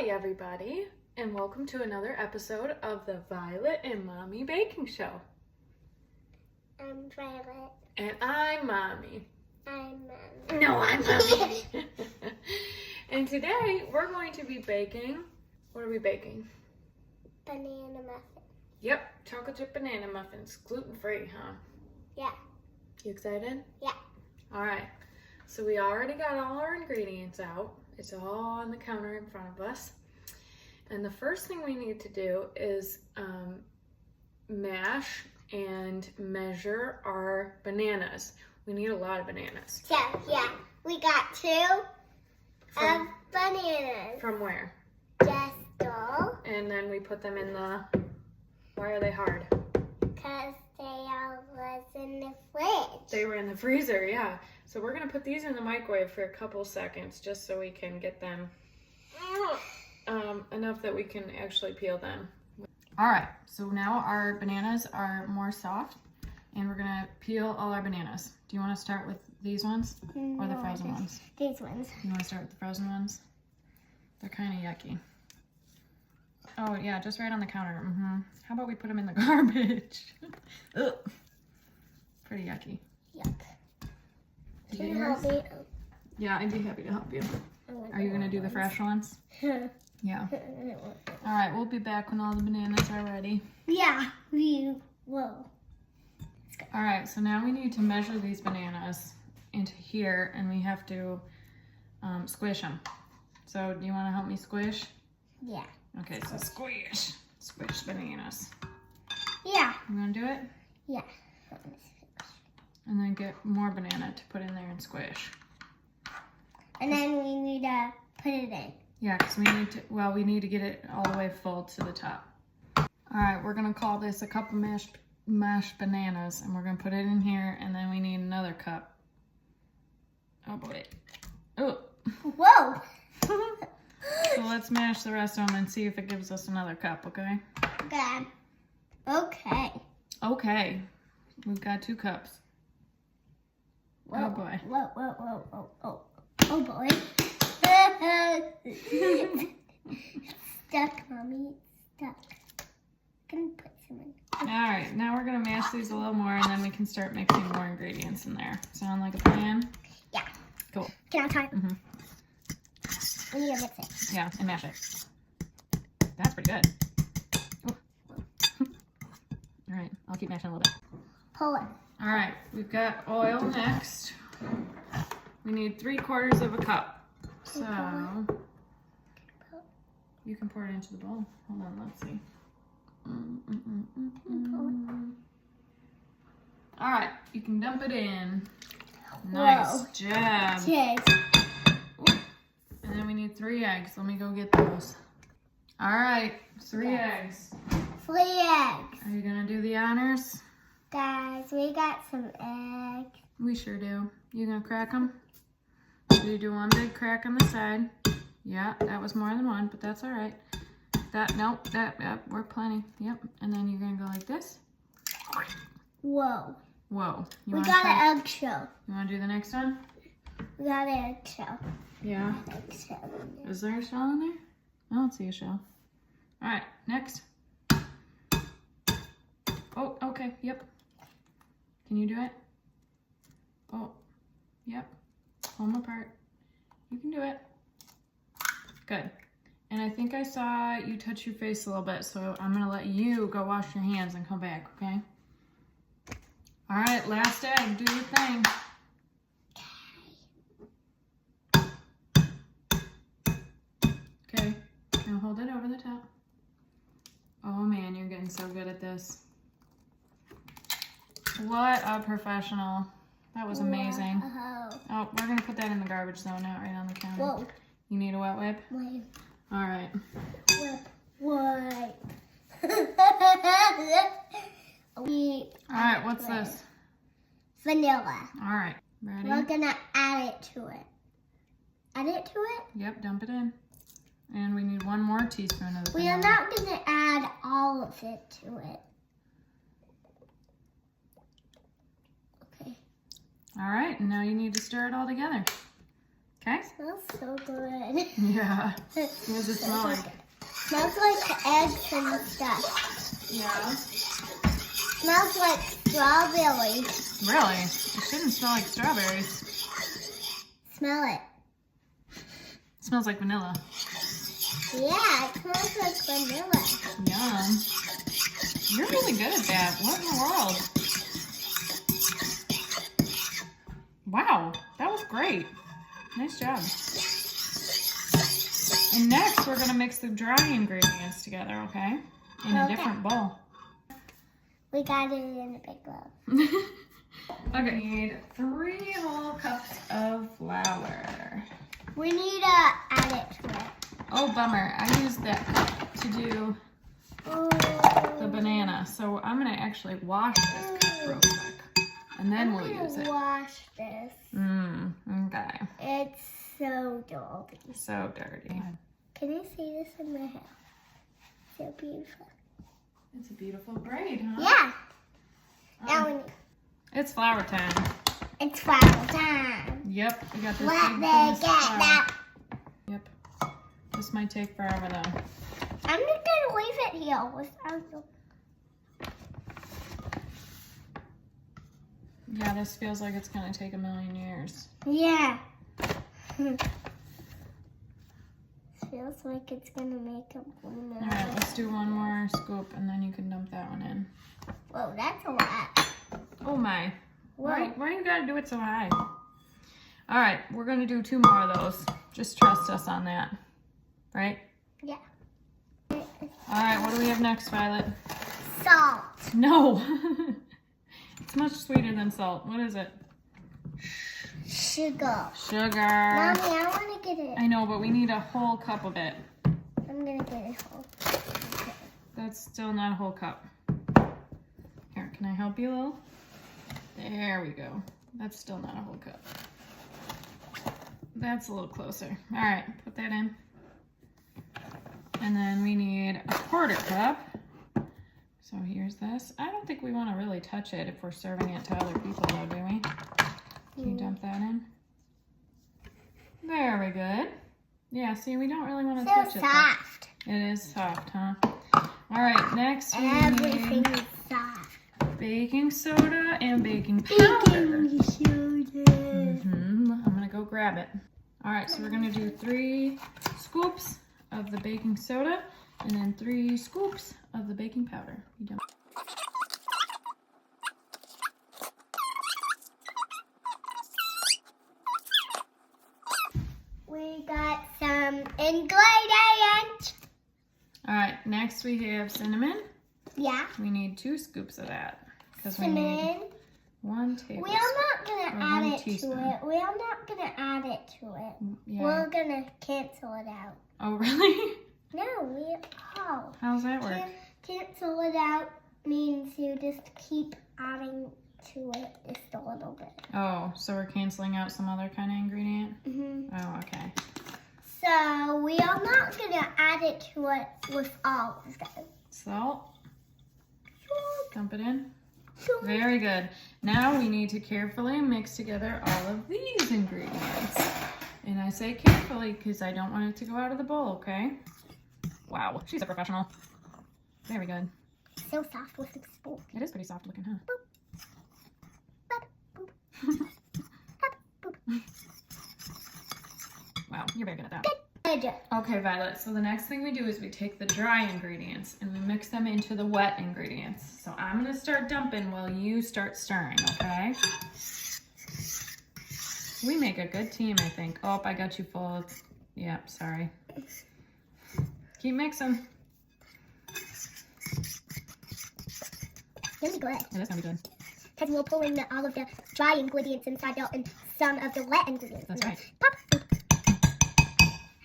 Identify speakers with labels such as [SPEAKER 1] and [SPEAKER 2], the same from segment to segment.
[SPEAKER 1] Hi everybody, and welcome to another episode of the Violet and Mommy Baking Show.
[SPEAKER 2] I'm Violet.
[SPEAKER 1] And I'm Mommy.
[SPEAKER 2] I'm Mommy.
[SPEAKER 1] No, I'm Mommy. And today we're going to be baking, what are we baking?
[SPEAKER 2] Banana muffin.
[SPEAKER 1] Yep, chocolate chip banana muffins, gluten-free, huh?
[SPEAKER 2] Yeah.
[SPEAKER 1] You excited?
[SPEAKER 2] Yeah.
[SPEAKER 1] Alright, so we already got all our ingredients out. It's all on the counter in front of us. And the first thing we need to do is mash and measure our bananas. We need a lot of bananas.
[SPEAKER 2] Yeah. We got two bananas.
[SPEAKER 1] From where?
[SPEAKER 2] Just all.
[SPEAKER 1] And then we put them in the, why are they hard?
[SPEAKER 2] Because they all was in the fridge.
[SPEAKER 1] They were in the freezer, yeah. So we're gonna put these in the microwave for a couple seconds just so we can get them enough that we can actually peel them. All right, so now our bananas are more soft and we're gonna peel all our bananas. Do you wanna start with these ones or the frozen ones?
[SPEAKER 2] These ones.
[SPEAKER 1] You wanna start with the frozen ones? They're kind of yucky. Oh yeah, just right on the counter. How about we put them in the garbage? Ugh. Pretty yucky.
[SPEAKER 2] Yuck.
[SPEAKER 1] Can
[SPEAKER 2] you help me?
[SPEAKER 1] Yeah, I'd be happy to help you. Are you gonna do the fresh ones? Yeah. All right, we'll be back when all the bananas are ready.
[SPEAKER 2] Yeah, we will.
[SPEAKER 1] All right, so now we need to measure these bananas into here, and we have to squish them. So do you want to help me squish?
[SPEAKER 2] Yeah.
[SPEAKER 1] Okay, so squish bananas.
[SPEAKER 2] Yeah.
[SPEAKER 1] You want to do it?
[SPEAKER 2] Yeah.
[SPEAKER 1] And then get more banana to put in there and squish.
[SPEAKER 2] And then we need to put it in.
[SPEAKER 1] Yeah, because we need to get it all the way full to the top. All right, we're gonna call this a cup of mashed bananas, and we're gonna put it in here, and then we need another cup. Oh boy. Oh.
[SPEAKER 2] Whoa.
[SPEAKER 1] So let's mash the rest of them and see if it gives us another cup, okay?
[SPEAKER 2] Okay. Okay.
[SPEAKER 1] Okay. We've got 2 cups.
[SPEAKER 2] Whoa,
[SPEAKER 1] Oh boy.
[SPEAKER 2] Whoa. Oh boy. Stuck, Mommy. Stuck. Can put some in.
[SPEAKER 1] All right, now we're gonna mash these a little more, and then we can start mixing more ingredients in there. Sound like a plan?
[SPEAKER 2] Yeah.
[SPEAKER 1] Cool.
[SPEAKER 2] Can I try? We need to mix it.
[SPEAKER 1] Yeah, and mash it. That's pretty good. All right, I'll keep mashing a little bit.
[SPEAKER 2] Pull it.
[SPEAKER 1] All right, we've got oil next. We need 3/4 of a cup. So you can pour it into the bowl. Hold on, let's see. All right, you can dump it in. Nice job.
[SPEAKER 2] Cheers.
[SPEAKER 1] And then we need 3 eggs. Let me go get those. All right, 3 eggs.
[SPEAKER 2] 3 eggs.
[SPEAKER 1] Are you gonna do the honors?
[SPEAKER 2] Guys, we got some eggs.
[SPEAKER 1] We sure do. You gonna crack them? So you do one big crack on the side. Yeah, that was more than one, but that's all right. That worked plenty. Yep. And then you're gonna go like this.
[SPEAKER 2] Whoa.
[SPEAKER 1] Whoa.
[SPEAKER 2] We got an eggshell.
[SPEAKER 1] You wanna do the next one?
[SPEAKER 2] We got an eggshell.
[SPEAKER 1] Yeah.
[SPEAKER 2] Eggshell.
[SPEAKER 1] Is there a shell in there? I don't see a shell. All right, next. Oh, okay, yep. Can you do it? Oh, yep. Pull them apart. You can do it. Good. And I think I saw you touch your face a little bit, so I'm gonna let you go wash your hands and come back, okay? All right, last egg, do your thing. Okay, now hold it over the top. Oh man, you're getting so good at this. What a professional. That was amazing.
[SPEAKER 2] Whoa.
[SPEAKER 1] Oh, we're gonna put that in the garbage though, not right on the counter.
[SPEAKER 2] Whoa.
[SPEAKER 1] You need a wet wipe?
[SPEAKER 2] Wait.
[SPEAKER 1] All right.
[SPEAKER 2] What?
[SPEAKER 1] All right, what's this?
[SPEAKER 2] Vanilla.
[SPEAKER 1] All right, ready?
[SPEAKER 2] We're gonna add it to it. Add it to it?
[SPEAKER 1] Yep, dump it in. And we need 1 more teaspoon of the
[SPEAKER 2] We are
[SPEAKER 1] vanilla.
[SPEAKER 2] not gonna add all of it to it. Okay.
[SPEAKER 1] All right, and now you need to stir it all together. Okay?
[SPEAKER 2] Smells so good.
[SPEAKER 1] Yeah. What does it smell like?
[SPEAKER 2] Smells like eggs and stuff.
[SPEAKER 1] Yeah.
[SPEAKER 2] Smells like strawberry.
[SPEAKER 1] Really? It shouldn't smell like strawberries.
[SPEAKER 2] Smell it.
[SPEAKER 1] It smells like vanilla.
[SPEAKER 2] Yeah, it smells like vanilla.
[SPEAKER 1] Yum. You're really good at that. What in the world? Wow, that was great. Nice job. And next, we're going to mix the dry ingredients together, okay? In a different bowl.
[SPEAKER 2] We got it in a big bowl.
[SPEAKER 1] Okay, we need 3 whole cups of flour.
[SPEAKER 2] We need to add it to it.
[SPEAKER 1] Oh, bummer. I used that cup to do the banana. So I'm going to actually wash this cup real quick. And then we'll use it.
[SPEAKER 2] Wash this.
[SPEAKER 1] Okay.
[SPEAKER 2] It's so dirty.
[SPEAKER 1] So dirty.
[SPEAKER 2] Can you see this in my hair? So beautiful.
[SPEAKER 1] It's a beautiful braid, huh?
[SPEAKER 2] Yeah. Now
[SPEAKER 1] Oh,
[SPEAKER 2] we need.
[SPEAKER 1] it's flour time.
[SPEAKER 2] It's flour time.
[SPEAKER 1] Yep, we got this
[SPEAKER 2] Let
[SPEAKER 1] big
[SPEAKER 2] me
[SPEAKER 1] thing of
[SPEAKER 2] get
[SPEAKER 1] flour.
[SPEAKER 2] that.
[SPEAKER 1] Yep. This might take forever though.
[SPEAKER 2] I'm just gonna leave it here without the.
[SPEAKER 1] Yeah, this feels like it's gonna take a million years.
[SPEAKER 2] Yeah. Feels like it's gonna make a balloon.
[SPEAKER 1] All right, let's do one more scoop and then you can dump that one in.
[SPEAKER 2] Whoa, that's a lot.
[SPEAKER 1] Oh my.
[SPEAKER 2] Whoa.
[SPEAKER 1] Why you gotta do it so high? All right, we're gonna do 2 more of those. Just trust us on that. Right?
[SPEAKER 2] Yeah.
[SPEAKER 1] All right, what do we have next, Violet?
[SPEAKER 2] Salt.
[SPEAKER 1] No. It's much sweeter than salt. What is it?
[SPEAKER 2] Sugar.
[SPEAKER 1] Sugar.
[SPEAKER 2] Mommy, I want to get it.
[SPEAKER 1] I know, but we need a whole cup of it.
[SPEAKER 2] I'm gonna get it whole. Okay.
[SPEAKER 1] That's still not a whole cup. Here, can I help you, Lil? There we go. That's still not a whole cup. That's a little closer. All right, put that in. And then we need a 1/4 cup. So here's this. I don't think we want to really touch it if we're serving it to other people, though, do we? Can you dump that in? Very good. Yeah, see, we don't really want to touch
[SPEAKER 2] So
[SPEAKER 1] it. though.
[SPEAKER 2] soft.
[SPEAKER 1] It is soft, huh? All right, next we
[SPEAKER 2] Everything
[SPEAKER 1] need
[SPEAKER 2] is soft.
[SPEAKER 1] baking soda and baking powder.
[SPEAKER 2] Baking soda.
[SPEAKER 1] I'm gonna go grab it. All right, so we're gonna do 3 scoops of the baking soda and then 3 scoops of the baking powder. You done?
[SPEAKER 2] We got some ingredients.
[SPEAKER 1] All right, next we have cinnamon.
[SPEAKER 2] Yeah.
[SPEAKER 1] We need 2 scoops of that because we need
[SPEAKER 2] Cinnamon.
[SPEAKER 1] 1 tablespoon.
[SPEAKER 2] We are not
[SPEAKER 1] Or
[SPEAKER 2] gonna add
[SPEAKER 1] 1
[SPEAKER 2] it
[SPEAKER 1] teaspoon.
[SPEAKER 2] to it. We are not gonna add it to it.
[SPEAKER 1] Yeah.
[SPEAKER 2] We're gonna cancel it out.
[SPEAKER 1] Oh, really?
[SPEAKER 2] No,
[SPEAKER 1] How's that work?
[SPEAKER 2] Cancel it out means you just keep adding to it just a little bit.
[SPEAKER 1] Oh, so we're canceling out some other kind of ingredient? Oh, okay.
[SPEAKER 2] So we are not gonna add it to it with all of them.
[SPEAKER 1] Salt. Dump it in. Very good. Now we need to carefully mix together all of these ingredients. And I say carefully because I don't want it to go out of the bowl, okay? Wow, she's a professional. Very good.
[SPEAKER 2] So soft with the spoon.
[SPEAKER 1] It is pretty soft looking, huh? Wow, you're very good at that.
[SPEAKER 2] Good.
[SPEAKER 1] Okay, Violet, so the next thing we do is we take the dry ingredients and we mix them into the wet ingredients. So I'm gonna start dumping while you start stirring, okay? We make a good team, I think. Oh, I got you full. Yep, sorry. Keep mixing.
[SPEAKER 2] It's gonna be good.
[SPEAKER 1] It is gonna be good.
[SPEAKER 2] Because we're pulling all of the dry ingredients inside out and some of the wet ingredients.
[SPEAKER 1] That's right.
[SPEAKER 2] Pop.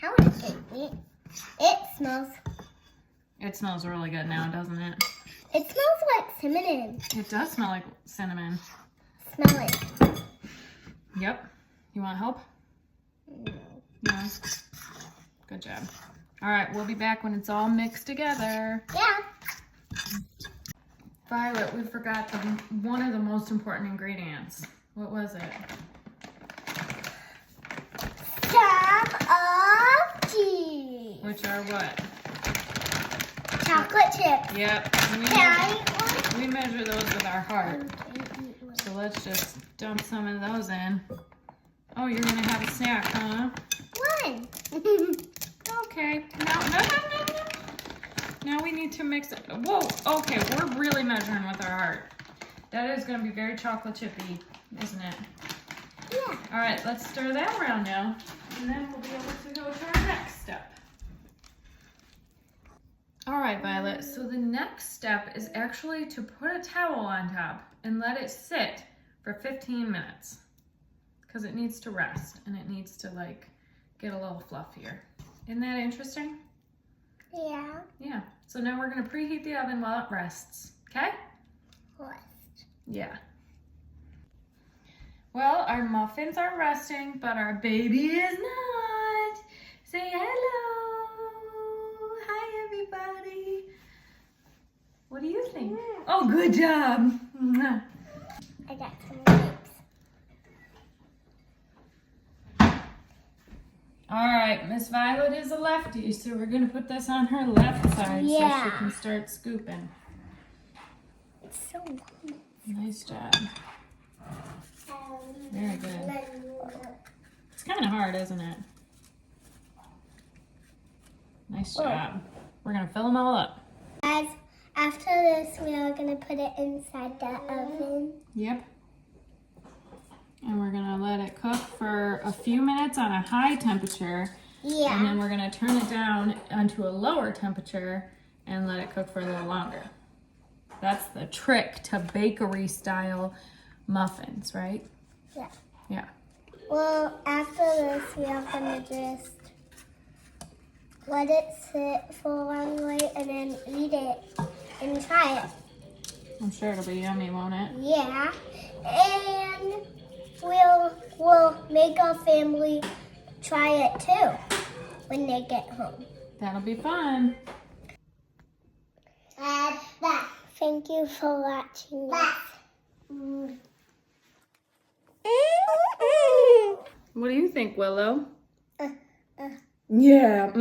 [SPEAKER 2] How is it? It smells.
[SPEAKER 1] It smells really good now, doesn't it?
[SPEAKER 2] It smells like cinnamon.
[SPEAKER 1] It does smell like cinnamon.
[SPEAKER 2] Smell it.
[SPEAKER 1] Yep. You want help?
[SPEAKER 2] No.
[SPEAKER 1] No. Good job. All right, we'll be back when it's all mixed together.
[SPEAKER 2] Yeah.
[SPEAKER 1] Violet, we forgot one of the most important ingredients. What was it?
[SPEAKER 2] So
[SPEAKER 1] which are what?
[SPEAKER 2] Chocolate chips.
[SPEAKER 1] Yep.
[SPEAKER 2] Can I eat one?
[SPEAKER 1] We measure those with our heart.
[SPEAKER 2] I can eat one.
[SPEAKER 1] So let's just dump some of those in. Oh, you're gonna have a snack, huh?
[SPEAKER 2] One.
[SPEAKER 1] Okay. No. Now we need to mix it. Whoa, okay, we're really measuring with our heart. That is gonna be very chocolate chippy, isn't it?
[SPEAKER 2] Yeah.
[SPEAKER 1] All right, let's stir that around now. And then we'll be able to go to our next step. All right, Violet, so the next step is actually to put a towel on top and let it sit for 15 minutes. Because it needs to rest and it needs to like get a little fluffier. Isn't that interesting?
[SPEAKER 2] Yeah.
[SPEAKER 1] Yeah. So now we're gonna preheat the oven while it rests, okay?
[SPEAKER 2] Rest.
[SPEAKER 1] Yeah. Well, our muffins are resting, but our baby is not. Say hello. Hi, everybody. What do you think? Oh, good job.
[SPEAKER 2] I got some grapes.
[SPEAKER 1] All right, Miss Violet is a lefty, so we're gonna put this on her left side so
[SPEAKER 2] Yeah.
[SPEAKER 1] she can start scooping.
[SPEAKER 2] It's so long.
[SPEAKER 1] Nice job. Very good. It's kind of hard, isn't it? Nice job. We're gonna fill them all up.
[SPEAKER 2] Guys, after this, we are going to put it inside the oven.
[SPEAKER 1] Yep. And we're gonna let it cook for a few minutes on a high temperature. And
[SPEAKER 2] Yeah.
[SPEAKER 1] then we're gonna turn it down onto a lower temperature and let it cook for a little longer. That's the trick to bakery style muffins, right?
[SPEAKER 2] Yeah.
[SPEAKER 1] Yeah.
[SPEAKER 2] Well, after this, we are going to just let it sit for a long way and then eat it and try it.
[SPEAKER 1] I'm sure it'll be yummy, won't it?
[SPEAKER 2] Yeah. And we'll make our family try it too when they get home.
[SPEAKER 1] That'll be fun.
[SPEAKER 2] Thank you for watching.
[SPEAKER 1] What do you think, Willow? Yeah.